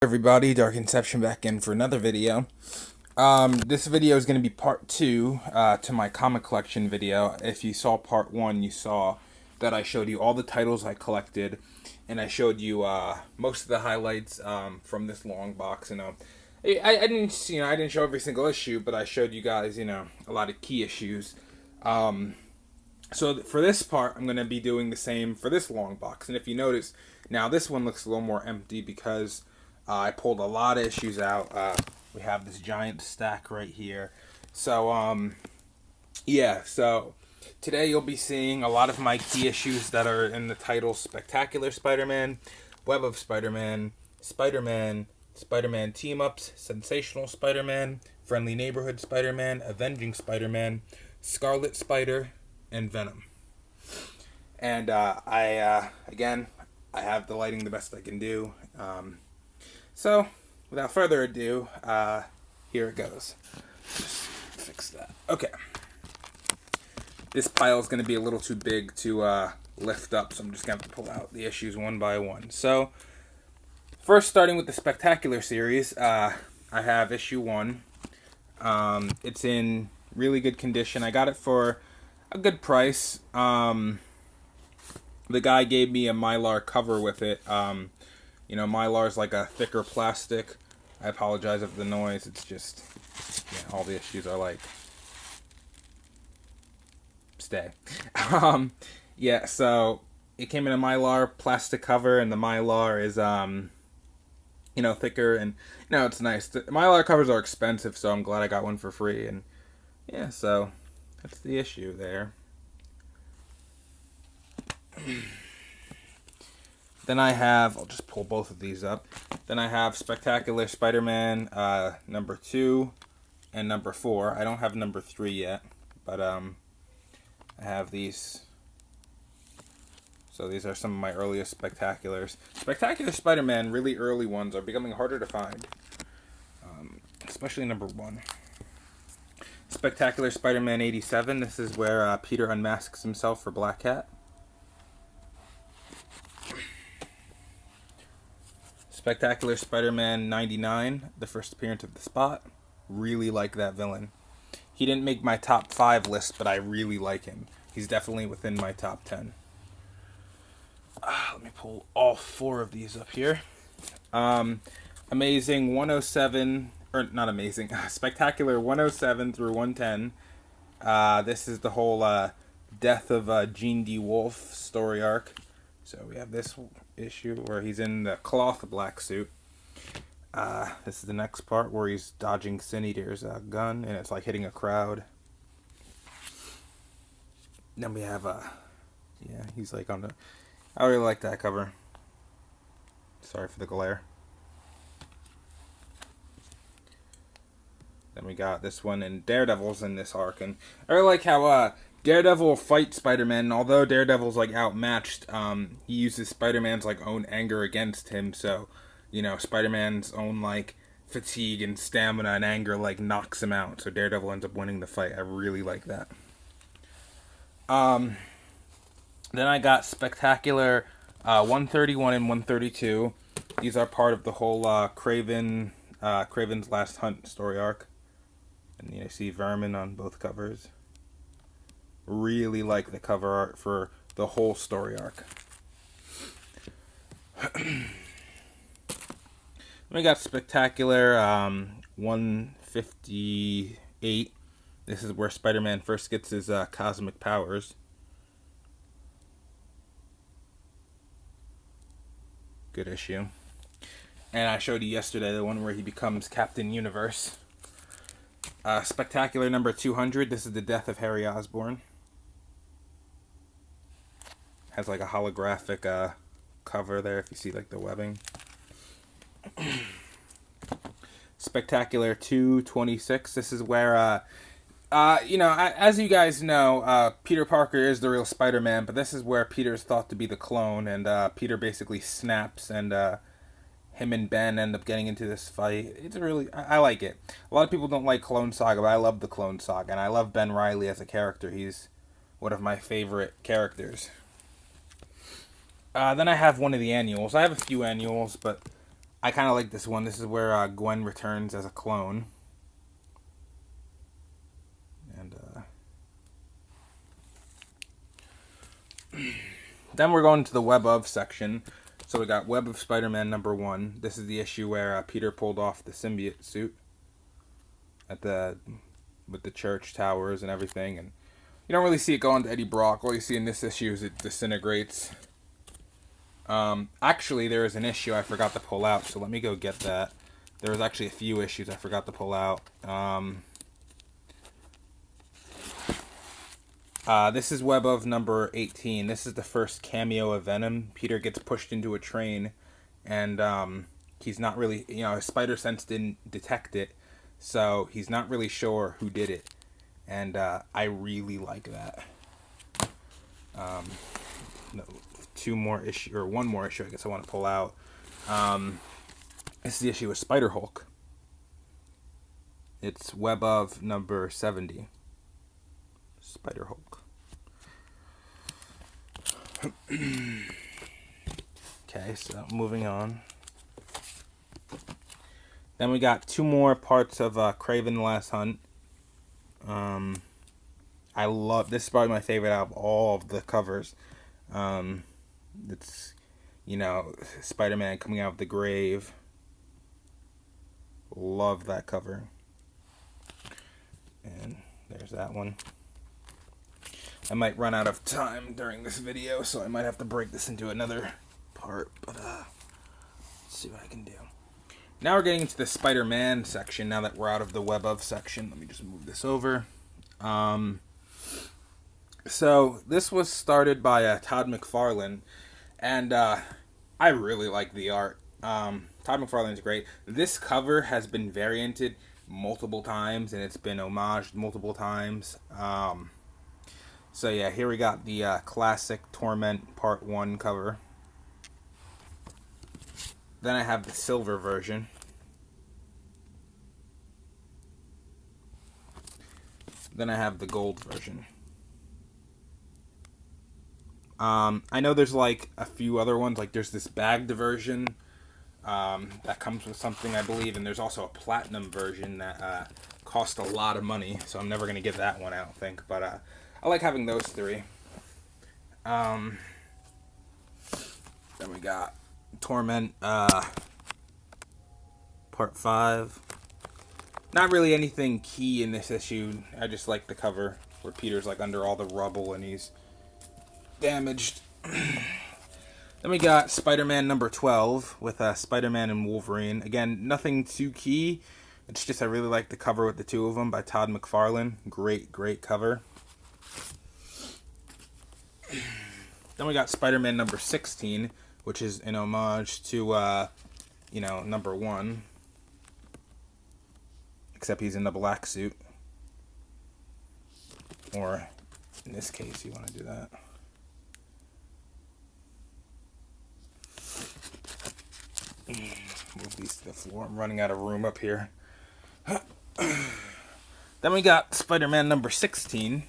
Everybody, Dark Inception back in for another video. This video is going to be part 2 to my comic collection video. If you saw part 1, you saw that I showed you all the titles I collected, and I showed you most of the highlights from this long box. I didn't show every single issue, but I showed you guys a lot of key issues. So for this part, I'm going to be doing the same for this long box. And if you notice, now this one looks a little more empty because I pulled a lot of issues out. We have this giant stack right here. So, so today you'll be seeing a lot of my key issues that are in the title Spectacular Spider-Man, Web of Spider-Man, Spider-Man, Spider-Man Team-Ups, Sensational Spider-Man, Friendly Neighborhood Spider-Man, Avenging Spider-Man, Scarlet Spider, and Venom. And I have the lighting the best I can do. So, without further ado, here it goes. Just fix that. Okay. This pile is going to be a little too big to lift up, so I'm just going to pull out the issues one by one. So, first starting with the Spectacular series, I have issue 1. It's in really good condition. I got it for a good price. The guy gave me a Mylar cover with it. Mylar's like a thicker plastic. I apologize for the noise. It's just, all the issues are like, stay. So it came in a Mylar plastic cover, and the Mylar is, thicker, and, it's nice. The Mylar covers are expensive, so I'm glad I got one for free, and, so that's the issue there. Then I have, I'll just pull both of these up. Then I have Spectacular Spider-Man number 2 and number 4. I don't have number 3 yet, but I have these. So these are some of my earliest Spectaculars. Spectacular Spider-Man, really early ones, are becoming harder to find, especially number 1. Spectacular Spider-Man 87. This is where Peter unmasks himself for Black Cat. Spectacular Spider-Man 99, the first appearance of the Spot. Really like that villain. He didn't make my top 5 list, but I really like him. He's definitely within my top 10. Let me pull all 4 of these up here. Amazing 107, or not amazing, Spectacular 107 through 110. This is the whole death of Gene D. Wolfe story arc. So we have this issue where he's in the cloth black suit. This is the next part where he's dodging Sin Eater's gun, and it's like hitting a crowd. Then we have he's like on the. I really like that cover. Sorry for the glare. Then we got this one, and Daredevil's in this arc, and I really like how Daredevil fights Spider-Man, and although Daredevil's like outmatched, he uses Spider-Man's like own anger against him, so Spider-Man's own like fatigue and stamina and anger like knocks him out, so Daredevil ends up winning the fight. I really like that. Then I got Spectacular 131 and 132. These are part of the whole Kraven's Last Hunt story arc, and you see Vermin on both covers. Really like the cover art for the whole story arc. We got Spectacular 158. This is where Spider-Man first gets his cosmic powers. Good issue. And I showed you yesterday the one where he becomes Captain Universe. Spectacular number 200. This is the death of Harry Osborn. Has like a holographic cover there if you see like the webbing. Spectacular 226. This is where as you guys know, Peter Parker is the real Spider-Man, but this is where Peter's thought to be the clone, and Peter basically snaps, and him and Ben end up getting into this fight. I like it. A lot of people don't like Clone Saga, but I love the Clone Saga, and I love Ben Reilly as a character. He's one of my favorite characters. Then I have one of the annuals. I have a few annuals, but I kind of like this one. This is where Gwen returns as a clone. And then we're going to the Web of section. So we got Web of Spider-Man #1. This is the issue where Peter pulled off the symbiote suit with the church towers and everything, and you don't really see it go on to Eddie Brock. All you see in this issue is it disintegrates. Actually, there is an issue I forgot to pull out, so let me go get that. There was actually a few issues I forgot to pull out. This is Web of number 18. This is the first cameo of Venom. Peter gets pushed into a train, and he's not really, his spider sense didn't detect it, so he's not really sure who did it. And I really like that. No, one more issue I guess I want to pull out. This is the issue with Spider-Hulk. It's Web of number 70. Spider-Hulk. Okay, so moving on. Then we got 2 more parts of Kraven the Last Hunt. I love this. Is probably my favorite out of all of the covers. It's Spider-Man coming out of the grave. Love that cover. And there's that one. I might run out of time during this video, so I might have to break this into another part, but let's see what I can do. Now we're getting into the Spider-Man section, now that we're out of the Web of section. Let me just move this over. So this was started by Todd McFarlane, and I really like the art. Todd McFarlane's great. This cover has been varianted multiple times, and it's been homaged multiple times. So yeah, here we got the classic Torment Part 1 cover. Then I have the silver version. Then I have the gold version. I know there's like a few other ones, like there's this bagged version that comes with something, I believe, and there's also a platinum version that cost a lot of money, so I'm never going to get that one, I don't think, but I like having those 3. Then we got Torment Part 5. Not really anything key in this issue. I just like the cover where Peter's like under all the rubble and he's damaged. Then we got Spider-Man number 12 with Spider-Man and Wolverine. Again, nothing too key. It's just I really like the cover with the 2 of them by Todd McFarlane. Great cover. Then we got Spider-Man number 16, which is an homage to, number 1. Except he's in the black suit. Or, in this case, you want to do that. Move these to the floor. I'm running out of room up here. Then we got Spider-Man number 16.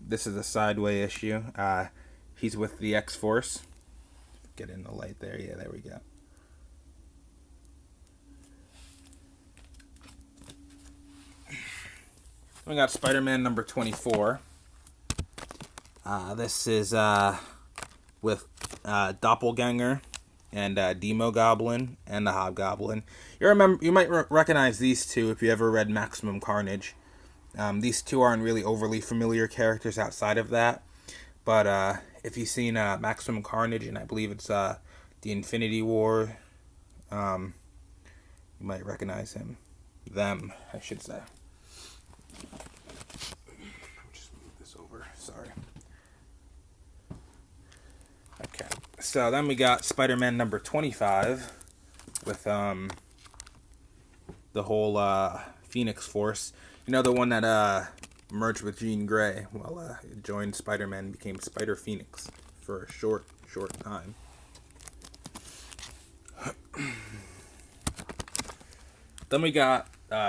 This is a sideway issue. He's with the X-Force. Get in the light there. Yeah, there we go. We got Spider-Man number 24. This is with Doppelganger and Demogoblin and the Hobgoblin. You might recognize these 2 if you ever read Maximum Carnage. These 2 aren't really overly familiar characters outside of that, but if you've seen Maximum Carnage, and I believe it's the Infinity War, you might recognize them, I should say. Just move this over. Sorry. Okay. So then we got Spider-Man number 25 with the whole Phoenix Force. The one that merged with Jean Grey. Well, joined Spider-Man and became Spider-Phoenix for a short time. Then we got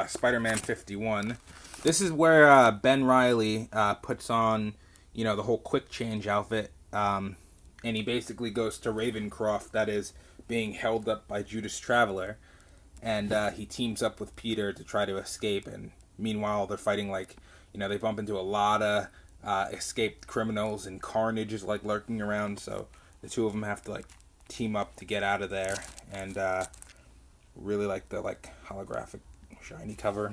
Spider-Man 51. This is where Ben Reilly puts on, the whole quick change outfit, and he basically goes to Ravencroft, that is being held up by Judas Traveler, and he teams up with Peter to try to escape. And meanwhile, they're fighting they bump into a lot of escaped criminals, and Carnage is lurking around. So the two of them have to team up to get out of there, and really like the holographic shiny cover.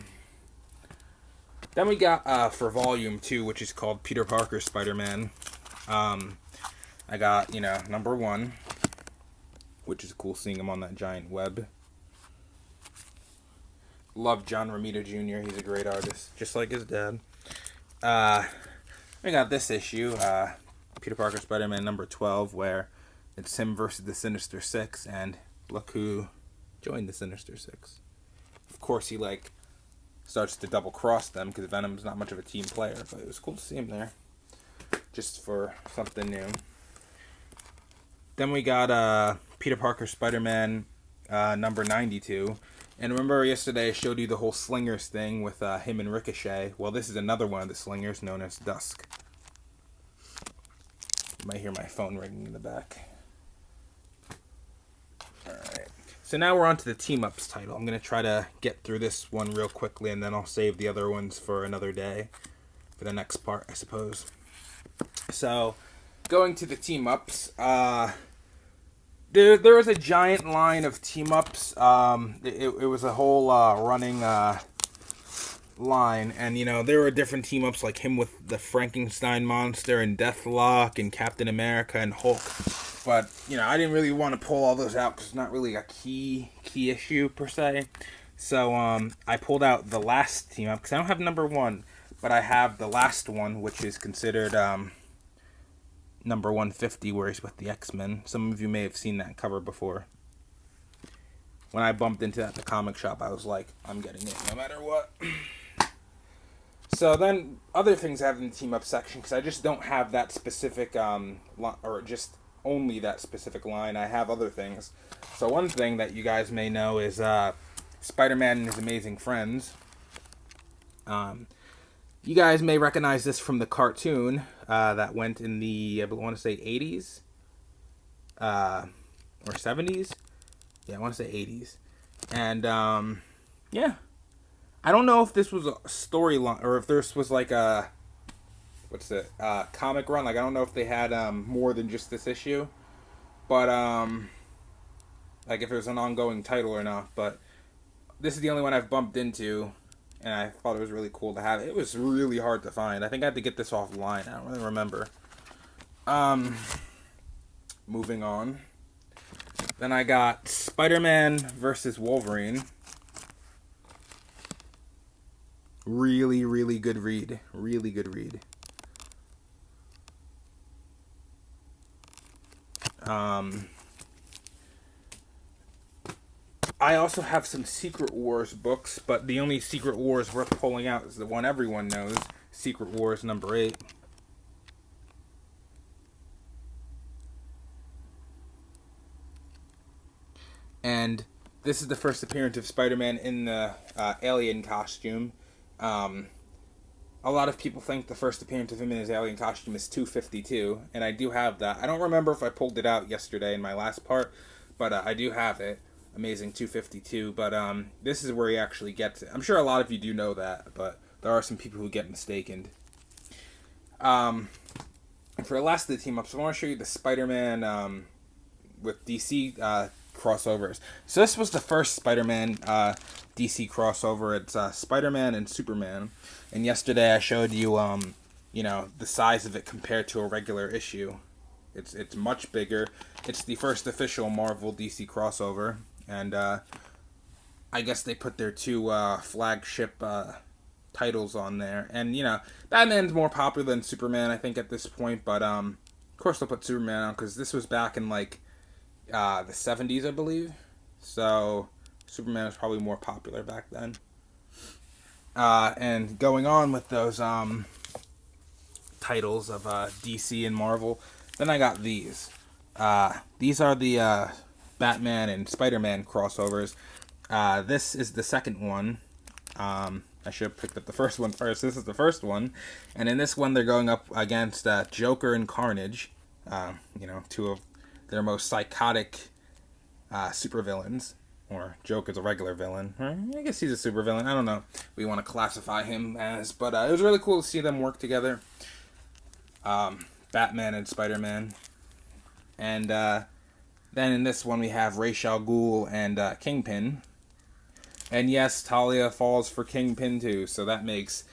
Then we got for Volume 2, which is called Peter Parker Spider-Man. I got number 1, which is cool seeing him on that giant web. Love John Romita Jr. He's a great artist, just like his dad. I got this issue, Peter Parker Spider-Man number 12, where it's him versus the Sinister Six, and look who joined the Sinister Six. Of course, he starts to double cross them because Venom's not much of a team player, but it was cool to see him there, just for something new. Then we got Peter Parker Spider-Man number 92. And remember yesterday I showed you the whole Slingers thing with him and Ricochet? Well, this is another one of the Slingers known as Dusk. You might hear my phone ringing in the back. Alright. So now we're on to the Team-Ups title. I'm going to try to get through this one real quickly, and then I'll save the other ones for another day. For the next part, I suppose. So, going to the Team-Ups, there was a giant line of Team-Ups. It was a whole running line, and there were different Team-Ups, like him with the Frankenstein monster, and Deathlock, and Captain America, and Hulk. But, I didn't really want to pull all those out because it's not really a key issue, per se. So, I pulled out the last Team-Up, because I don't have number 1, but I have the last one, which is considered number 150, where he's with the X-Men. Some of you may have seen that cover before. When I bumped into that at the comic shop, I was like, I'm getting it no matter what. So then, other things I have in the Team-Up section, because I just don't have that specific, or just only that specific line. I have other things. So one thing that you guys may know is Spider-Man and His Amazing Friends. You guys may recognize this from the cartoon that went in the, I want to say, 80s? Or 70s? Yeah, I want to say 80s. And, yeah. I don't know if this was a storyline, or if this was a, comic run. I don't know if they had more than just this issue. But, if it was an ongoing title or not. But this is the only one I've bumped into, and I thought it was really cool to have. It was really hard to find. I think I had to get this offline. I don't really remember. Moving on. Then I got Spider-Man versus Wolverine. Really, really good read. Really good read. I also have some Secret Wars books, but the only Secret Wars worth pulling out is the one everyone knows, Secret Wars number 8. And this is the first appearance of Spider-Man in the alien costume. A lot of people think the first appearance of him in his alien costume is 252, and I do have that. I don't remember if I pulled it out yesterday in my last part, but I do have it. Amazing 252, but this is where he actually gets it. I'm sure a lot of you do know that, but there are some people who get mistaken. And for the last of the Team-Ups, I want to show you the Spider-Man with DC crossovers. So this was the first Spider-Man DC crossover. It's Spider-Man and Superman. And yesterday I showed you, the size of it compared to a regular issue. It's much bigger. It's the first official Marvel DC crossover. And I guess they put their two flagship titles on there. And, Batman's more popular than Superman, I think, at this point. But, of course, they'll put Superman on because this was back in, the 70s, I believe. So, Superman was probably more popular back then. And going on with those titles of DC and Marvel, then I got these. These are the Batman and Spider-Man crossovers. This is the second one. I should have picked up the first one first. This is the first one. And in this one, they're going up against Joker and Carnage. Two of their most psychotic supervillains. Or Joker's a regular villain. Or I guess he's a supervillain. I don't know what we want to classify him as. But it was really cool to see them work together. Batman and Spider-Man. And then in this one we have Ra's al Ghul and Kingpin. And yes, Talia falls for Kingpin too. So that makes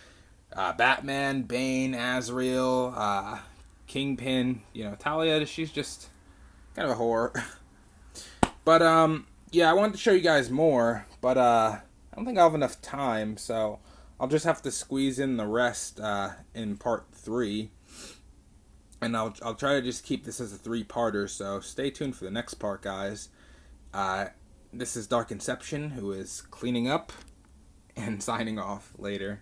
Batman, Bane, Azrael, Kingpin. You know, Talia, she's just kind of a whore. But yeah, I wanted to show you guys more, but I don't think I'll have enough time, so I'll just have to squeeze in the rest in part 3. And I'll try to just keep this as a 3-parter, so stay tuned for the next part, guys. This is Dark Inception, who is cleaning up and signing off later.